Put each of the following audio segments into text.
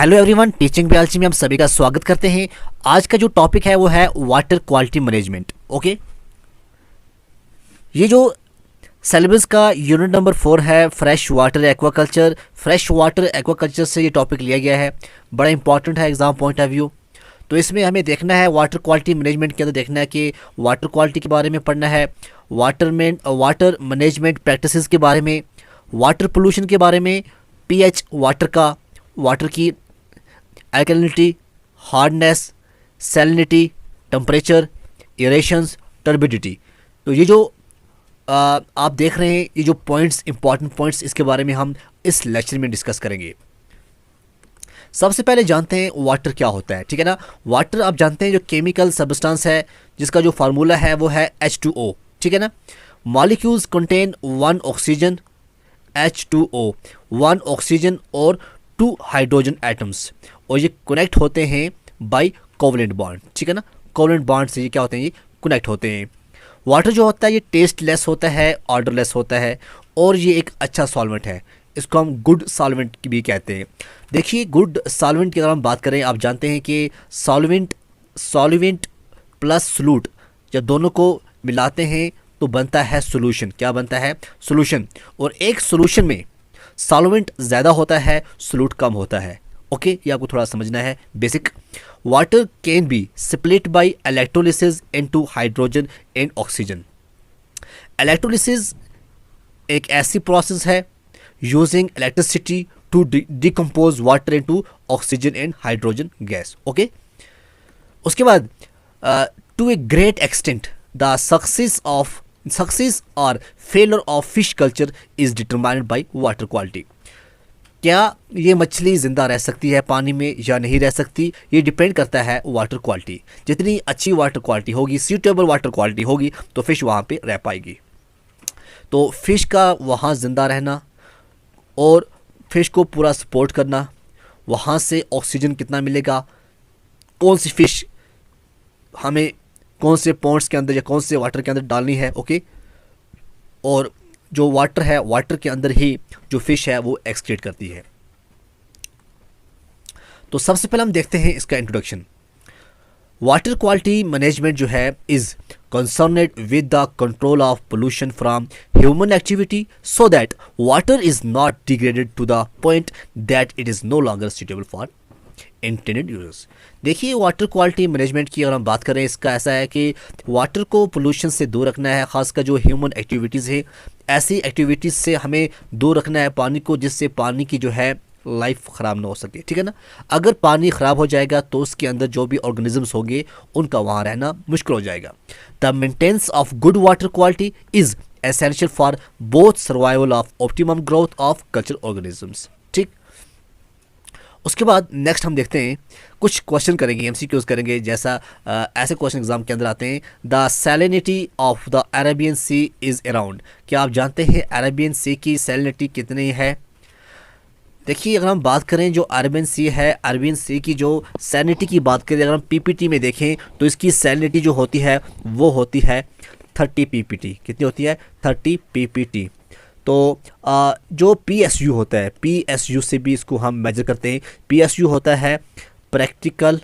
Hello everyone, teaching बियालची में हम सभी का स्वागत करते हैं। आज का जो टॉपिक है वो है वाटर क्वालिटी मैनेजमेंट। ओके, ये जो सिलेबस का यूनिट नंबर 4 है fresh water aquaculture. Fresh water aquaculture से ये टॉपिक लिया गया है, बड़ा इंपॉर्टेंट है एग्जाम पॉइंट ऑफ व्यू। तो इसमें हमें देखना है वाटर क्वालिटी मैनेजमेंट के अंदर देखना है कि वाटर क्वालिटी के बारे में पढ़ना है, वाटर मैनेजमेंट प्रैक्टिसेस के बारे में, वाटर पोल्यूशन के बारे में, पीएच वाटर की alkalinity, hardness, salinity, temperature, aerations, turbidity. तो ये जो आप देख रहे हैं, ये जो पॉइंट्स, इंपॉर्टेंट पॉइंट्स, इसके बारे में हम इस लेक्चर में डिस्कस करेंगे। सबसे पहले जानते हैं वाटर क्या होता है, ठीक है ना। वाटर आप जानते हैं जो केमिकल सब्सटेंस है जिसका जो फार्मूला है वो है H2O, ठीक है ना। Molecules contain 1 oxygen H2O, 1 oxygen और 2 हाइड्रोजन एटम्स, और ये कनेक्ट होते हैं बाय कोवलेंट बॉन्ड, ठीक है ना। कोवलेंट बॉन्ड से ये क्या होते हैं, ये कनेक्ट होते हैं। वाटर जो होता है ये टेस्टलेस होता है, ऑर्डरलेस होता है, और ये एक अच्छा सॉल्वेंट है। इसको हम गुड सॉल्वेंट भी कहते हैं। देखिए, गुड सॉल्वेंट की अगर हम बात करें, आप जानते हैं कि सॉल्वेंट प्लस सोल्यूट जब दोनों को मिलाते हैं तो बनता है सोल्यूशन। क्या बनता है? सोल्यूशन। और एक सोल्यूशन में सॉल्वेंट ज़्यादा होता है, सोल्यूट कम होता है। ओके, ये आपको थोड़ा समझना है basic. Water can be split by electrolysis into hydrogen and oxygen. Electrolysis एक ऐसी प्रोसेस है using electricity to decompose water into oxygen and hydrogen gas. Okay, उसके बाद to a great extent the success और failure of fish culture is determined by water quality. क्या ये मछली ज़िंदा रह सकती है पानी में या नहीं रह सकती, ये डिपेंड करता है वाटर क्वालिटी। जितनी अच्छी वाटर क्वालिटी होगी, सूटेबल वाटर क्वालिटी होगी, तो फिश वहाँ पे रह पाएगी। तो फिश का वहाँ ज़िंदा रहना और फिश को पूरा सपोर्ट करना, वहाँ से ऑक्सीजन कितना मिलेगा, कौन सी फिश हमें कौन से पॉन्ड्स के अंदर या कौन से वाटर के अंदर डालनी है। ओके, और जो वाटर है, वाटर के अंदर ही जो फिश है वो एक्सक्रीट करती है। तो सबसे पहले हम देखते हैं इसका इंट्रोडक्शन। वाटर क्वालिटी मैनेजमेंट जो है is concerned with the control of pollution from human activity so that water is not degraded to the point that it is no longer suitable for intended users. देखिए, water quality management की अगर हम बात करें, इसका ऐसा है कि वाटर को पोल्यूशन से दूर रखना है, खासकर जो ह्यूमन एक्टिविटीज़ है, ऐसी एक्टिविटीज़ से हमें दूर रखना है पानी को, जिससे पानी की जो है लाइफ ख़राब ना हो सके, ठीक है ना। अगर पानी ख़राब हो जाएगा तो उसके अंदर जो भी ऑर्गेनिजम्स होंगे उनका वहाँ रहना मुश्किल हो जाएगा। The maintenance of good water quality is essential for both survival of optimum growth of culture organisms. ठीक, उसके बाद नेक्स्ट हम देखते हैं, कुछ क्वेश्चन करेंगे, एमसीक्यूज करेंगे। जैसा ऐसे क्वेश्चन एग्जाम के अंदर आते हैं, the salinity of the Arabian sea is around. क्या आप जानते हैं अरेबियन सी की सैलिनिटी कितनी है? देखिए, अगर हम बात करें जो अरेबियन सी है, अरेबियन सी की जो सैलिनिटी की बात करें, अगर हम पीपीटी में देखें तो इसकी सैलिनिटी जो होती है वो होती है 30 पीपीटी। कितनी होती है? 30 पीपीटी। तो जो पीएसयू होता है, पीएसयू से भी इसको हम मेजर करते हैं। पीएसयू होता है प्रैक्टिकल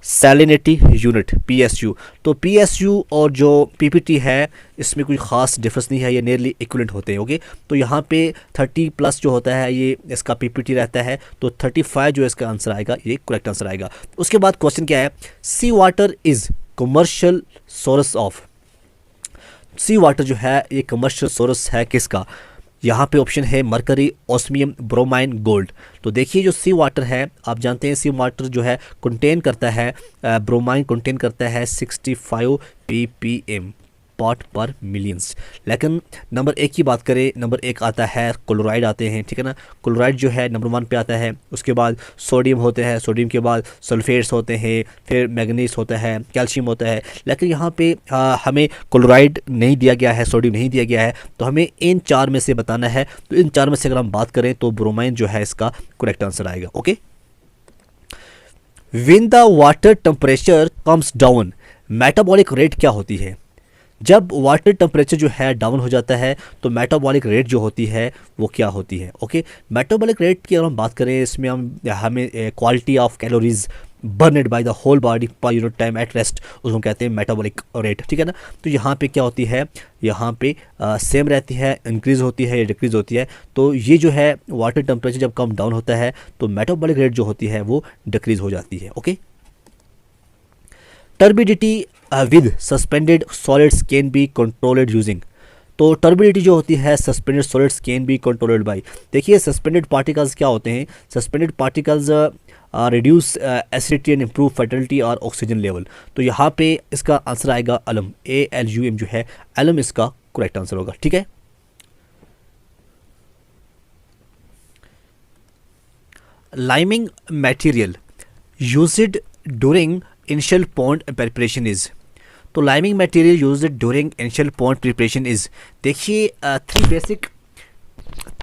सैलिनिटी यूनिट, पीएसयू। तो पीएसयू और जो पीपीटी है इसमें कोई ख़ास डिफरेंस नहीं है, ये नियरली इक्विवेलेंट होते हैं। ओके, तो यहाँ पे 30 प्लस जो होता है ये इसका पीपीटी रहता है, तो 35 जो इसका आंसर आएगा, ये करेक्ट आंसर आएगा। उसके बाद क्वेश्चन क्या है? Sea water is commercial source of. Sea water जो है ये कमर्शियल सोर्स है किसका? यहाँ पे ऑप्शन है मरकरी, ऑस्मियम, ब्रोमाइन, गोल्ड। तो देखिए, जो सी वाटर है, आप जानते हैं सी वाटर जो है कंटेन करता है, ब्रोमाइन कंटेन करता है 65 ppm पार्ट पर मिलियंस। लेकिन नंबर 1 की बात करें, नंबर 1 आता है क्लोराइड आते हैं, ठीक है ना। क्लोराइड जो है नंबर 1 पे आता है। उसके बाद सोडियम होते हैं, सोडियम के बाद सल्फेट्स होते हैं, फिर मैग्नीज होता है, कैल्शियम होता है। लेकिन यहाँ पे हमें क्लोराइड नहीं दिया गया है, सोडियम नहीं दिया गया है, तो हमें इन 4 में से बताना है। तो इन 4 में से अगर हम बात करें तो ब्रोमाइन जो है इसका करेक्ट आंसर आएगा। Okay, when the water temperature comes down, metabolic rate क्या होती है? जब वाटर टेम्परेचर जो है डाउन हो जाता है तो मेटाबॉलिक रेट जो होती है वो क्या होती है। ओके, मेटाबॉलिक रेट की अगर हम बात करें, इसमें हमें quality of calories burned by the whole body per unit time at rest, उसको कहते हैं मेटाबॉलिक रेट, ठीक है ना। तो यहाँ पे क्या होती है, यहाँ पे सेम रहती है, इंक्रीज़ होती है या डिक्रीज़ होती है। तो ये जो है वाटर टेम्परेचर जब कम डाउन होता है तो मेटाबॉलिक रेट जो होती है वो डिक्रीज़ हो जाती है। Okay, turbidity with suspended solids can be controlled using. तो टर्बिडिटी जो होती है suspended solids can be controlled by, देखिए सस्पेंडेड पार्टिकल्स क्या होते हैं, suspended particles reduce acidity and improve fertility और ऑक्सीजन लेवल। तो यहाँ पे इसका आंसर आएगा अलम, ALUM जो है अलम इसका करेक्ट आंसर होगा, ठीक है। Liming material used during initial pond preparation is. तो liming material used during initial pond preparation is, देखिए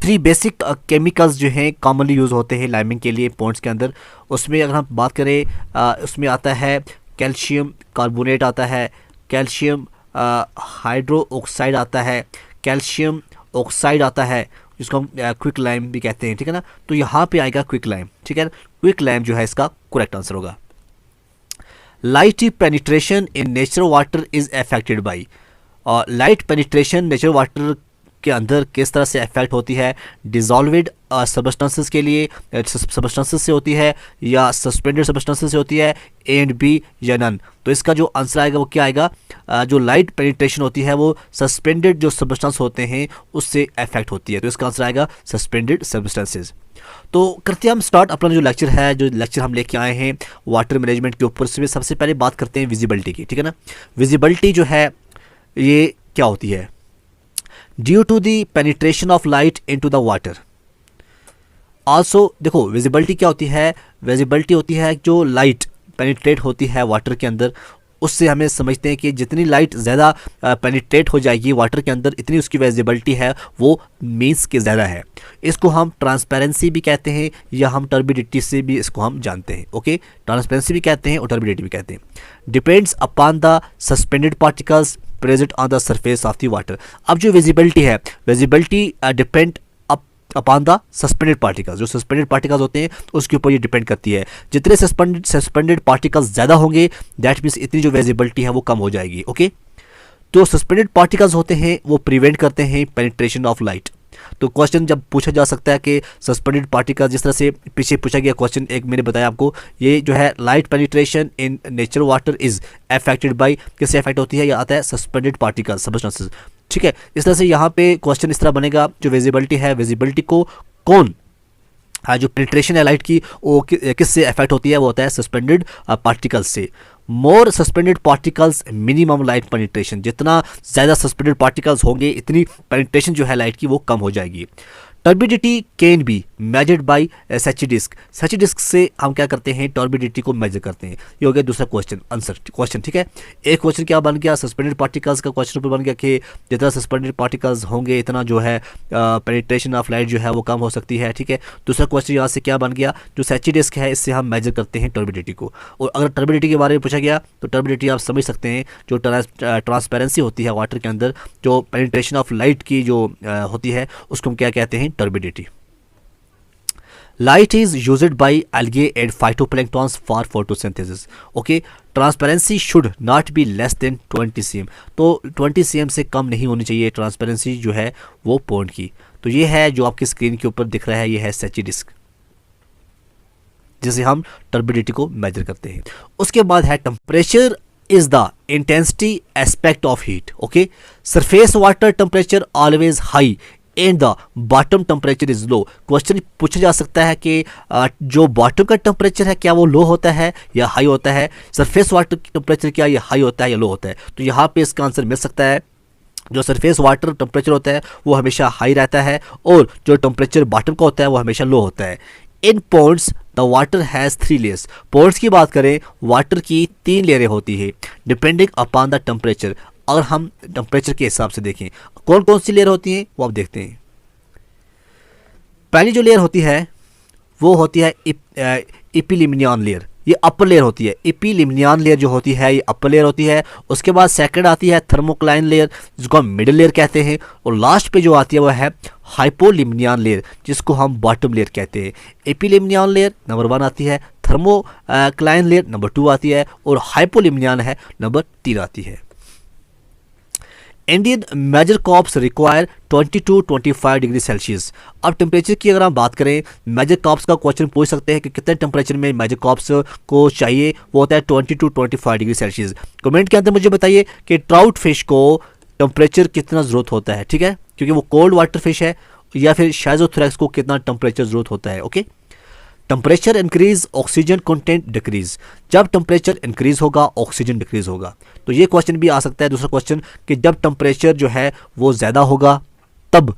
थ्री बेसिक केमिकल्स जो हैं कॉमनली यूज़ होते हैं लाइमिंग के लिए पॉन्ड्स के अंदर। उसमें अगर हम बात करें उसमें आता है कैल्शियम कार्बोनेट आता है, कैल्शियम हाइड्रो ऑक्साइड आता है, कैल्शियम ऑक्साइड आता है जिसको हम क्विक लाइम भी कहते हैं, ठीक है ना। तो यहाँ पे आएगा क्विक लाइम, ठीक है, क्विक लाइम जो है इसका करेक्ट आंसर होगा। Light penetration in natural water is affected by, और लाइट पेनिट्रेशन नेचुरल वाटर के अंदर किस तरह से अफेक्ट होती है, डिजॉल्वेड सबस्टेंसेस के लिए सबस्टेंसेस से होती है या सस्पेंडेड सबस्टेंसेस से होती है, ए एंड बी या नन। तो इसका जो आंसर आएगा वो क्या आएगा, जो लाइट पेनिट्रेशन होती है वो सस्पेंडेड जो सबस्टेंस होते हैं उससे अफेक्ट होती है। तो इसका आंसर आएगा सस्पेंडेड सबस्टेंसेस। तो करते हैं हम स्टार्ट अपना जो लेक्चर है, जो लेक्चर हम लेके आए हैं वाटर मैनेजमेंट के ऊपर। इसमें सबसे पहले बात करते हैं विजिबिलिटी की, ठीक है ना। विजिबिलिटी जो है ये क्या होती है, due to the penetration of light into the water. Also देखो विजिबिलिटी क्या होती है, विजिबिलिटी होती है जो लाइट पेनिट्रेट होती है वाटर के अंदर, उससे हमें समझते हैं कि जितनी लाइट ज़्यादा पेनिट्रेट हो जाएगी वाटर के अंदर इतनी उसकी विजिबिलिटी है वो मीन्स के ज़्यादा है। इसको हम ट्रांसपेरेंसी भी कहते हैं या हम टर्बिडिटी से भी इसको हम जानते हैं। ओके, ट्रांसपेरेंसी भी कहते हैं और टर्बिडिटी भी कहते हैं। Depends upon the suspended particles present on the surface of the water. अब जो विजिबिलिटी है, visibility depend upon the suspended particles, जो सस्पेंडेड पार्टिकल्स होते हैं उसके ऊपर ये डिपेंड करती है। जितने सस्पेंडेड पार्टिकल्स ज़्यादा होंगे दैट मीन्स इतनी जो विजिबिलिटी है वो कम हो जाएगी। ओके, तो सस्पेंडेड पार्टिकल्स होते हैं वो प्रिवेंट करते हैं पेनिट्रेशन ऑफ लाइट। तो क्वेश्चन जब पूछा जा सकता है कि सस्पेंडेड पार्टिकल, जिस तरह से पीछे पूछा गया क्वेश्चन एक मैंने बताया आपको, ये जो है light penetration in natural water is affected by, किससे अफेक्ट होती है, ये आता है सस्पेंडेड पार्टिकल सबस्टेंसेस, ठीक है। इस तरह से यहाँ पे क्वेश्चन इस तरह बनेगा, जो विजिबिलिटी है विजिबिलिटी को कौन जो पेनिट्रेशन है लाइट की वो किससे अफेक्ट होती है, वो होता है सस्पेंडेड पार्टिकल्स से। More suspended particles minimum light penetration, जितना ज़्यादा सस्पेंडेड पार्टिकल्स होंगे इतनी पेनिट्रेशन जो है लाइट की वो कम हो जाएगी। Turbidity can be measured by सैची डिस्क, सैची डिस्क से हम क्या करते हैं, टर्बिडिटी को मेजर करते हैं। ये हो गया दूसरा क्वेश्चन आंसर क्वेश्चन, ठीक है। एक क्वेश्चन क्या बन गया, सस्पेंडेड पार्टिकल्स का क्वेश्चन ऊपर बन गया कि जितना सस्पेंडेड पार्टिकल्स होंगे इतना जो है पेनिट्रेशन ऑफ लाइट जो है वो कम हो सकती है, ठीक है। दूसरा क्वेश्चन यहाँ से क्या बन गया, जो सैची डिस्क है इससे हम मेजर करते हैं टर्बिडिटी को। और अगर टर्बिडिटी के बारे में पूछा गया तो टर्बिडिटी आप समझ सकते हैं, जो ट्रांसपेरेंसी होती है वाटर के अंदर, जो पेनिट्रेशन ऑफ लाइट की जो होती है उसको हम क्या कहते हैं, turbidity. Light is used by algae and phytoplanktons for photosynthesis. Okay, transparency should not be less than 20 cm. तो 20 cm से कम नहीं होनी चाहिए ट्रांसपेरेंसी जो है वो पॉइंट की। तो ये है जो आपकी स्क्रीन के ऊपर दिख रहा है, ये है सैची डिस्क जिसे हम टर्बिडिटी को मेजर करते हैं। उसके बाद है temperature is the intensity aspect of heat. Okay, surface water temperature always high and the bottom temperature is low. Question पूछा जा सकता है कि जो बॉटम का टेम्परेचर है क्या वो लो होता है या हाई होता है, सरफेस वाटर की टेम्परेचर क्या ये हाई होता है या लो होता है। तो यहाँ पे इसका आंसर मिल सकता है, जो सरफेस वाटर टेम्परेचर होता है वो हमेशा हाई रहता है और जो टेम्परेचर बॉटम का होता है वो हमेशा लो होता है। In ponds the water has 3 layers. Ponds की बात करें, वाटर की 3 लेयरें होती है डिपेंडिंग अपॉन द टेम्परेचर। अगर हम टेम्परेचर के हिसाब से देखें कौन कौन सी लेयर होती हैं वो आप देखते हैं। पहली जो लेयर होती है वो होती है इपिलिमिनियन लेयर, ये अपर लेयर होती है। एपिलिमिनियन लेयर जो होती है ये अपर लेयर होती है। उसके बाद सेकंड आती है थर्मोक्लाइन लेयर जिसको हम मिडिल लेयर कहते हैं, और लास्ट पे जो आती है वो है हाइपोलिमिनियन लेयर जिसको हम बॉटम लेयर कहते हैं। एपिलिमिनियन लेयर नंबर 1 आती है, थर्मोक्लाइन लेयर नंबर 2 आती है, और हाइपोलिमिनियन है नंबर 3 आती है। Indian major crops require 20 to 25 degree Celsius. अब टेम्परेचर की अगर हम बात करें, मेजर कॉप्स का क्वेश्चन पूछ सकते हैं कि कितने टेम्परेचर में मेजर कॉप्स को चाहिए, वो होता है 20 to 25 डिग्री सेल्सियस। कमेंट के अंदर मुझे बताइए कि ट्राउट फिश को टेम्परेचर कितना ज़रूरत होता है, ठीक है, क्योंकि वो कोल्ड वाटर फिश है, या फिर शाइज़ोथोरैक्स को कितना टेम्परेचर ज़रूरत होता है। Okay, temperature increase oxygen content decrease. जब टेम्परेचर इंक्रीज होगा ऑक्सीजन डिक्रीज होगा। तो ये क्वेश्चन भी आ सकता है दूसरा क्वेश्चन कि जब टेम्परेचर जो है वो ज़्यादा होगा तब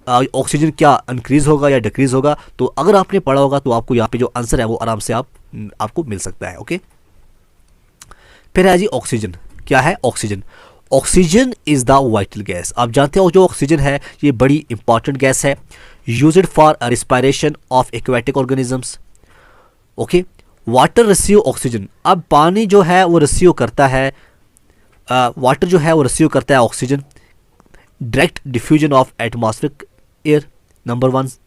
ऑक्सीजन क्या इंक्रीज होगा या डिक्रीज होगा। तो अगर आपने पढ़ा होगा तो आपको यहाँ पे जो आंसर है वो आराम से आपको मिल सकता है। ओके, फिर है जी ऑक्सीजन। क्या है oxygen? Oxygen is the vital gas. आप जानते हो जो ऑक्सीजन है ये बड़ी इंपॉर्टेंट गैस है, used for respiration of aquatic organisms. Okay, water receive oxygen. अब पानी जो है वो रिसीव करता है, वाटर जो है वो रिसीव करता है oxygen. Direct diffusion of atmospheric air number 1।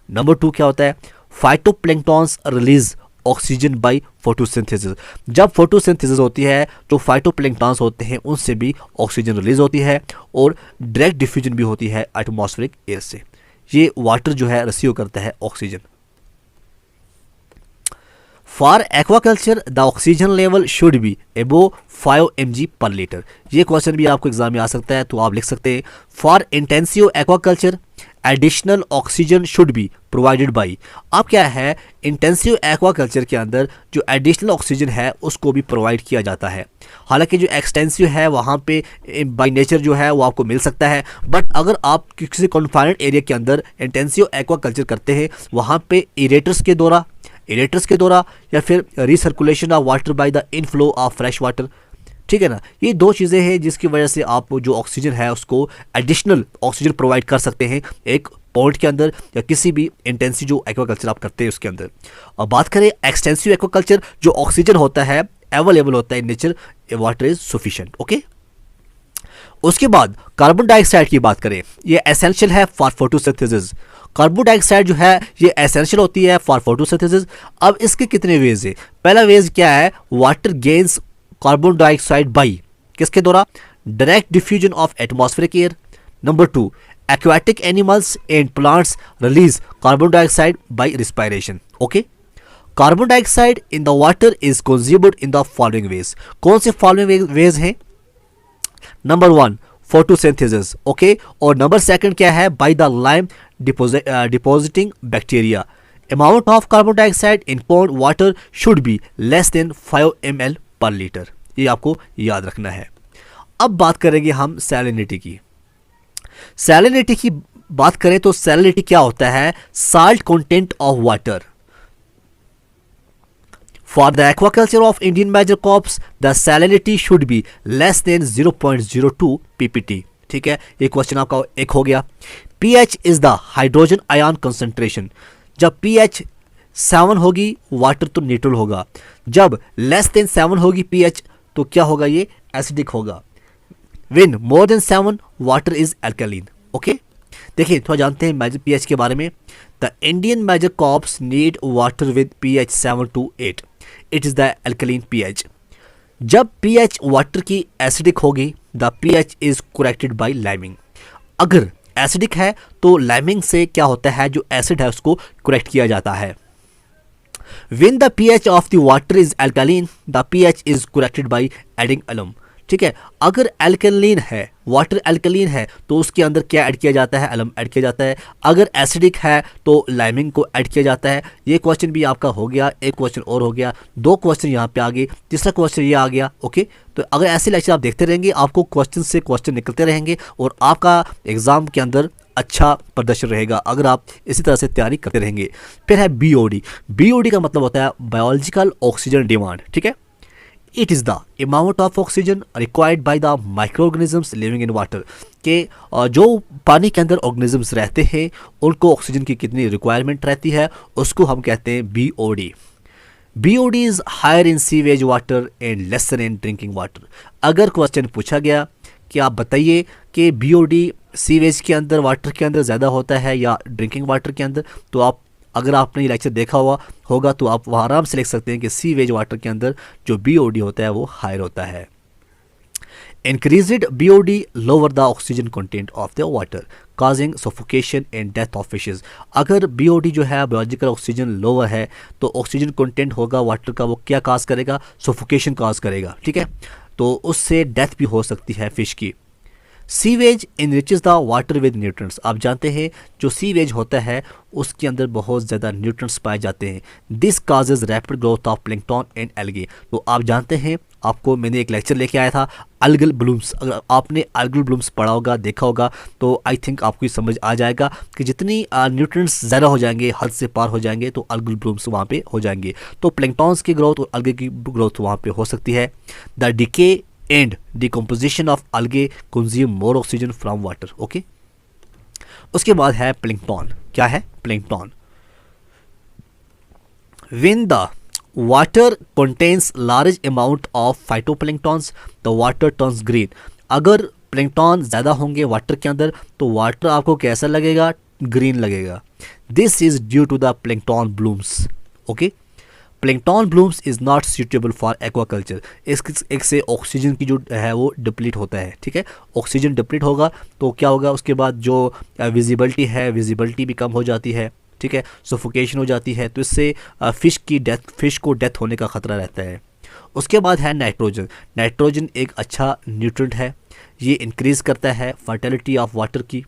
Number 2 क्या होता है? Phytoplanktons release oxygen by photosynthesis. जब फोटोसिंथेसिस होती है जो फाइटोप्लैंक्टन्स होते हैं उनसे भी ऑक्सीजन रिलीज होती है, और डायरेक्ट डिफ्यूजन भी होती है एटमॉस्फेरिक एयर से। ये वाटर जो है रिसीव करता है oxygen. For aquaculture the oxygen level should be above 5 mg पर लीटर। ये क्वेश्चन भी आपको एग्जाम में आ सकता है, तो आप लिख सकते हैं for intensive aquaculture additional oxygen should be provided by. अब क्या है, इंटेंसिव एक्वाकल्चर के अंदर जो एडिशनल ऑक्सीजन है उसको भी प्रोवाइड किया जाता है। हालांकि जो एक्सटेंसिव है वहाँ पे बाई नेचर जो है वो आपको मिल सकता है, बट अगर आप किसी कॉन्फाइनेड एरिया के अंदर इंटेंसिव एक्वाकल्चर करते हैं वहाँ पे इरेटर्स के द्वारा या फिर recirculation of water by the inflow of fresh water, ठीक है ना, ये दो चीज़ें हैं जिसकी वजह से आप जो ऑक्सीजन है उसको एडिशनल ऑक्सीजन प्रोवाइड कर सकते हैं एक पॉइंट के अंदर या किसी भी इंटेंसिव जो एक्वाकल्चर आप करते हैं उसके अंदर। और बात करें एक्सटेंसिव एक्वाकल्चर, जो ऑक्सीजन होता है अवेलेबल होता है in nature, water is sufficient. Okay, उसके बाद कार्बन डाइऑक्साइड की बात करें, ये एसेंशियल है फॉर फोटोसिंथेसिस। कार्बन डाइऑक्साइड जो है ये एसेंशियल होती है फॉर फोटोसिंथेसिस। अब इसके कितने वेज है? पहला वेज क्या है, water gains carbon dioxide by किसके द्वारा? Direct diffusion of atmospheric air. Number 2, aquatic animals and plants release carbon dioxide by respiration. Okay, carbon dioxide in the water is consumed in the following veg. कौन से following veg हैं? Number 1 photosynthesis, okay, और number 2 क्या है? By the lime depositing bacteria. Amount of carbon dioxide in pond water should be less than 5 ml पर litre. ये आपको याद रखना है। अब बात करेंगे हम सैलिनिटी की। सैलिनिटी की बात करें तो सैलिनिटी क्या होता है? Salt content of water. For the aquaculture of Indian major crops, the salinity should be less than 0.02 ppt। ठीक है, ये क्वेश्चन आपका एक हो गया। pH is the hydrogen ion concentration. जब pH 7 होगी वाटर तो न्यूट्रल होगा, जब लेस देन 7 होगी pH तो क्या होगा? ये एसिडिक होगा। When more than 7 water is alkaline. Okay, देखिए थोड़ा जानते हैं मेजर pH के बारे में। The Indian major crops need water with pH 7 to 8। It is the alkaline pH। जब pH वाटर की एसिडिक होगी the pH is corrected by liming. अगर एसिडिक है तो लाइमिंग से क्या होता है, जो एसिड है उसको करेक्ट किया जाता है। When the pH of the water is alkaline, the pH is corrected by adding alum। ठीक है, अगर एल्कलीन है, वाटर एल्कलीन है तो उसके अंदर क्या ऐड किया जाता है? अलम ऐड किया जाता है। अगर एसिडिक है तो लाइमिंग को ऐड किया जाता है। ये क्वेश्चन भी आपका हो गया, एक क्वेश्चन और हो गया, 2 क्वेश्चन यहाँ पे आ गए, तीसरा क्वेश्चन ये आ गया। ओके, तो अगर ऐसे लेक्चर आप देखते रहेंगे आपको क्वेश्चन से क्वेश्चन निकलते रहेंगे और आपका एग्जाम के अंदर अच्छा प्रदर्शन रहेगा अगर आप इसी तरह से तैयारी करते रहेंगे। फिर है BOD। BOD का मतलब होता है बायोलॉजिकल ऑक्सीजन डिमांड। ठीक है, it is the amount of oxygen required by the micro organisms living in water. के जो पानी के अंदर ऑर्गेनिजम्स रहते हैं उनको ऑक्सीजन की कितनी रिक्वायरमेंट रहती है उसको हम कहते हैं BOD। BOD is higher in sewage water and lesser in drinking water. अगर क्वेश्चन पूछा गया कि आप बताइए कि BOD सीवेज के अंदर वाटर के अंदर ज़्यादा होता है या ड्रिंकिंग वाटर के अंदर, तो आप अगर आपने ये लेक्चर देखा हुआ होगा तो आप वहाँ आराम से लिख सकते हैं कि सीवेज वाटर के अंदर जो BOD होता है वो हायर होता है। Increased BOD lower the oxygen content of the water, causing suffocation and death of fishes। अगर BOD जो है बायोलॉजिकल ऑक्सीजन लोअर है तो ऑक्सीजन कंटेंट होगा वाटर का, वो क्या काज करेगा, सफोकेशन काज करेगा, ठीक है, तो उससे डेथ भी हो सकती है फिश की। Sewage enriches the water with nutrients. आप जानते हैं जो सीवेज होता है उसके अंदर बहुत ज़्यादा न्यूट्रिएंट्स पाए जाते हैं। This causes rapid growth of plankton and algae. तो आप जानते हैं, आपको मैंने एक लेक्चर लेके आया था अल्गल ब्लूम्स। अगर आपने अल्गल ब्लूम्स पढ़ा होगा, देखा होगा, तो आई थिंक आपको ये समझ आ जाएगा कि जितनी न्यूट्रिएंट्स ज़्यादा हो जाएंगे, हद से पार हो जाएंगे, तो अल्गल ब्लूम्स वहाँ पे हो जाएंगे। तो प्लैंक्टन्स की ग्रोथ और अल्गे की ग्रोथ वहाँ पे हो सकती है। The decay and decomposition of algae consume more oxygen from water. Okay, उसके बाद है प्लैंक्टन। क्या है plankton? When the water contains large amount of phytoplanktons the water turns green. अगर प्लैंक्टन ज़्यादा होंगे वाटर के अंदर तो वाटर आपको कैसा लगेगा, ग्रीन लगेगा। This is due to the plankton blooms. Okay, plankton blooms is not suitable for aquaculture. एक से ऑक्सीजन की जो है वो डिप्लीट होता है, ठीक है, ऑक्सीजन डिप्लीट होगा तो क्या होगा, उसके बाद जो विजिबिलिटी है, विजिबिलिटी भी कम हो जाती है, ठीक है, सफोकेशन हो जाती है, तो इससे फिश को डेथ होने का ख़तरा रहता है। उसके बाद है नाइट्रोजन। नाइट्रोजन एक अच्छा न्यूट्रिएंट है, ये इंक्रीज़ करता है फर्टिलिटी ऑफ वाटर की,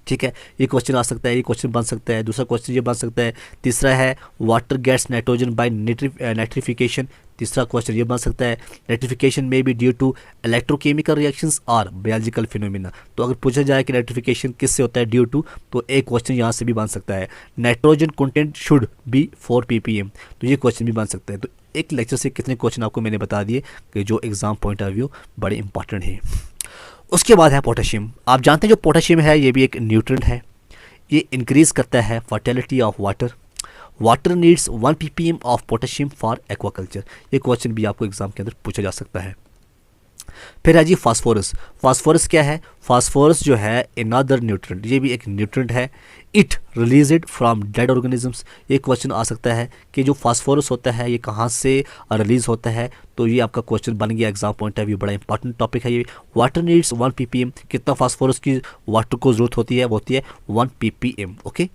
ठीक है, ये क्वेश्चन आ सकता है, ये क्वेश्चन बन सकता है। दूसरा क्वेश्चन ये बन सकता है, तीसरा है water gets nitrogen by nitrification. तीसरा क्वेश्चन ये बन सकता है नाइट्रिफिकेशन में be due to electrochemical reactions और बायोलॉजिकल फिनोमिना। तो अगर पूछा जाए कि नाइट्रिफिकेशन किससे होता है, ड्यू टू, तो एक क्वेश्चन यहाँ से भी बन सकता है nitrogen content should be 4 ppm। तो ये क्वेश्चन भी बन सकता है। तो एक लेक्चर से कितने क्वेश्चन आपको मैंने बता दिए कि जो एग्जाम पॉइंट ऑफ व्यू बड़े इंपॉर्टेंट है। उसके बाद है पोटेशियम। आप जानते हैं जो पोटेशियम है ये भी एक न्यूट्रिएंट है, ये इंक्रीज करता है fertility of water. Water needs 1 ppm of potassium for aquaculture. ये क्वेश्चन भी आपको एग्जाम के अंदर पूछा जा सकता है। फिर है जी फास्फोरस। फास्फोरस क्या है? फास्फोरस जो है अनदर न्यूट्रिएंट, ये भी एक न्यूट्रिएंट है। It released from dead organisms. ये क्वेश्चन आ सकता है कि जो फास्फोरस होता है ये कहाँ से रिलीज होता है, तो ये आपका क्वेश्चन बन गया एग्जाम पॉइंट ऑफ व्यू, बड़ा इंपॉर्टेंट टॉपिक है ये। Water needs 1 ppm। कितना फास्फोरस की वाटर को जरूरत होती है? वो होती है 1 ppm। ओके,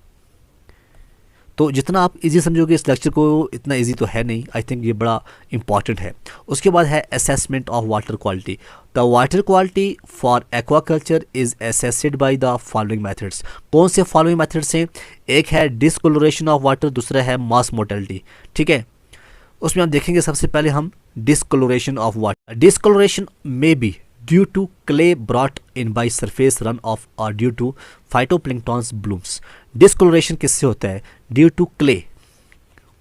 तो जितना आप इजी समझोगे इस लेक्चर को, इतना इजी तो है नहीं, आई थिंक ये बड़ा इंपॉर्टेंट है। उसके बाद है assessment of water quality. The water quality for aquaculture is assessed by the following methods. कौन से फॉलोइंग मेथड्स हैं? एक है डिस्कलोरेशन ऑफ वाटर, दूसरा है मास मोर्टेलिटी, ठीक है। उसमें हम देखेंगे सबसे पहले हम डिस्कलोरेशन of water. Discoloration may be due to clay brought in by surface runoff or due to phytoplanktons blooms। Discoloration किससे होता है? Due to clay.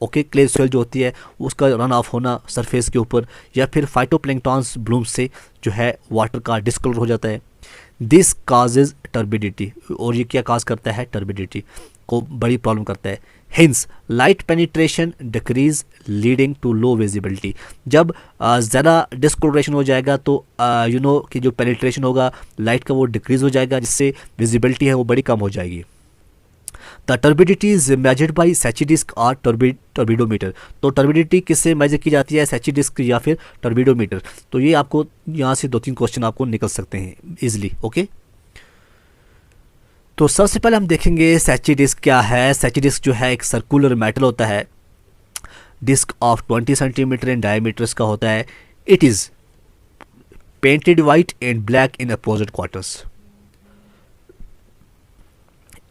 Okay, clay soil जो होती है उसका रन ऑफ होना सरफेस के ऊपर, या फिर फाइटोप्लैंक्टन्स ब्लूम्स से जो है वाटर का डिस्कलर हो जाता है। दिस काजेज टर्बिडिटी, और ये क्या काज करता है? टर्बिडिटी को बड़ी प्रॉब्लम करता है। Hence light penetration decrease leading to low visibility. जब ज़्यादा डिस्कलोरेशन हो जाएगा तो यू नो कि जो पेनिट्रेशन होगा लाइट का वो डिक्रीज हो जाएगा, जिससे विजिबिलिटी है वो बड़ी कम हो जाएगी। The turbidity is measured by सैची डिस्क और टर्बिडोमीटर। तो टर्बिडिटी किससे मेजर की जाती है? सैची डिस्क या फिर टर्बिडोमीटर। तो ये आपको यहाँ से 2-3 क्वेश्चन आपको निकल सकते हैं इजिली। ओके, तो सबसे पहले हम देखेंगे सैची डिस्क क्या है। सैची डिस्क जो है एक सर्कुलर मेटल होता है, disc of 20 centimetre in diameters का होता है। It is painted white and black in opposite quarters.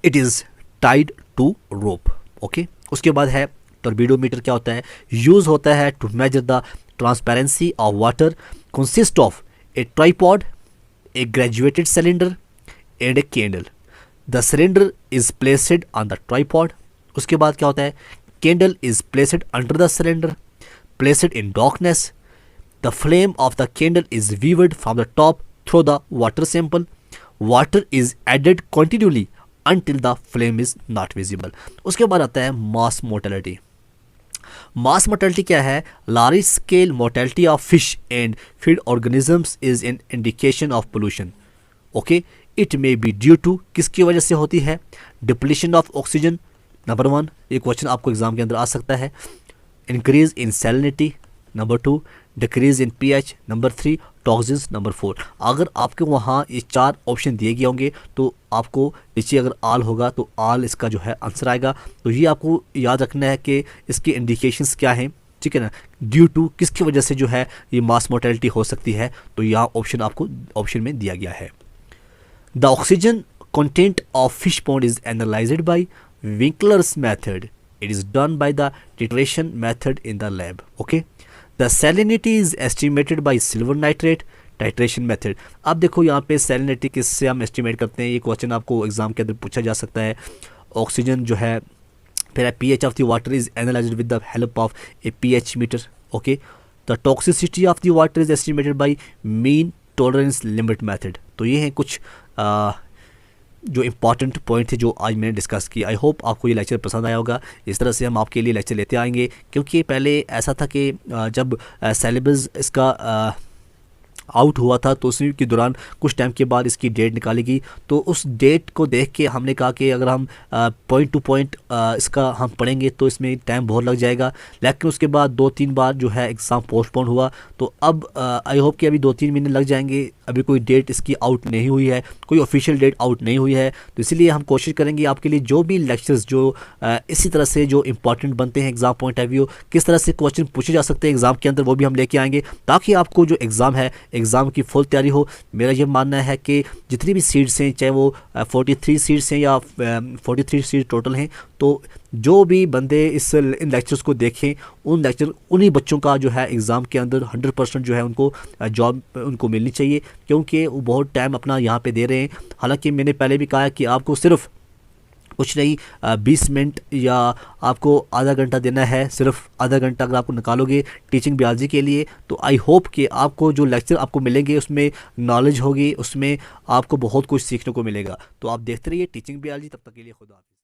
It is tied to rope. Okay, उसके बाद है टर्बिडोमीटर क्या होता है? यूज होता है to measure the transparency of water, consist of a tripod, a graduated cylinder and a candle. The cylinder is placed on the tripod. उसके बाद क्या होता है? Candle is placed under the cylinder, placed in darkness. The flame of the candle is viewed from the top through the water sample. Water is added continuously until the flame is not visible। उसके बाद आता है मास mortality. मास mortality क्या है? Large scale mortality of fish and feed organisms is an indication of pollution. Okay, it may be due to, किसकी वजह से होती है? डिप्लीशन ऑफ ऑक्सीजन, नंबर 1, ये क्वेश्चन आपको एग्जाम के अंदर आ सकता है। Increase in salinity, number 2, decrease in pH, number 3, toxins, number 4। अगर आपके वहाँ ये 4 ऑप्शन दिए गए होंगे तो आपको नीचे अगर आल होगा तो आल इसका जो है आंसर आएगा। तो ये आपको याद रखना है कि इसकी इंडिकेशंस क्या हैं, ठीक है ना, ड्यू टू किसकी वजह से जो है ये मास मोर्टेलिटी हो सकती है। तो यहाँ ऑप्शन आपको ऑप्शन में दिया गया है। The oxygen content of fish pond is analyzed by Winkler's method. It is done by the titration method in the lab. Okay. The salinity is estimated by silver nitrate titration method. अब देखो यहाँ पे salinity किससे हम estimate करते हैं, ये question आपको एग्जाम के अंदर पूछा जा सकता है। ऑक्सीजन जो है, फिर pH of the water is analyzed with the help of a pH meter. Okay. The toxicity of the water is estimated by mean tolerance limit method. तो ये हैं कुछ जो इम्पॉर्टेंट पॉइंट थे जो आज मैंने डिस्कस किया। आई होप आपको ये लेक्चर पसंद आया होगा। इस तरह से हम आपके लिए लेक्चर लेते आएंगे, क्योंकि पहले ऐसा था कि जब सिलेबस इसका आउट हुआ था तो उसी के दौरान कुछ टाइम के बाद इसकी डेट निकाली गई। तो उस डेट को देख के हमने कहा कि अगर हम पॉइंट टू पॉइंट इसका हम पढ़ेंगे तो इसमें टाइम बहुत लग जाएगा। लेकिन उसके बाद 2-3 बार जो है एग्ज़ाम पोस्टपोन हुआ, तो अब आई होप कि अभी 2-3 महीने लग जाएंगे। अभी कोई डेट इसकी आउट नहीं हुई है, कोई ऑफिशियल डेट आउट नहीं हुई है। तो इसीलिए हम कोशिश करेंगे आपके लिए जो भी लेक्चर्स जो इसी तरह से जो इंपॉर्टेंट बनते हैं एग्ज़ाम पॉइंट ऑफ व्यू, किस तरह से क्वेश्चन पूछे जा सकते हैं एग्ज़ाम के अंदर, वो भी हम लेके आएंगे, ताकि आपको जो एग्ज़ाम है एग्ज़ाम की फुल तैयारी हो। मेरा ये मानना है कि जितनी भी सीट्स हैं, चाहे वो 43 सीट्स हैं या 43 सीट टोटल हैं, तो जो भी बंदे इन लेक्चर्स को देखें, उन्हीं बच्चों का जो है एग्ज़ाम के अंदर 100% जो है उनको जॉब उनको मिलनी चाहिए, क्योंकि वो बहुत टाइम अपना यहाँ पे दे रहे हैं। हालांकि मैंने पहले भी कहा है कि आपको सिर्फ कुछ नहीं 20 मिनट या आपको आधा घंटा देना है, सिर्फ आधा घंटा अगर आपको निकालोगे टीचिंग बायोलॉजी के लिए, तो आई होप कि आपको जो लेक्चर आपको मिलेंगे उसमें नॉलेज होगी, उसमें आपको बहुत कुछ सीखने को मिलेगा। तो आप देखते रहिए टीचिंग बायोलॉजी। तब तक के लिए खुदा हाफिज़।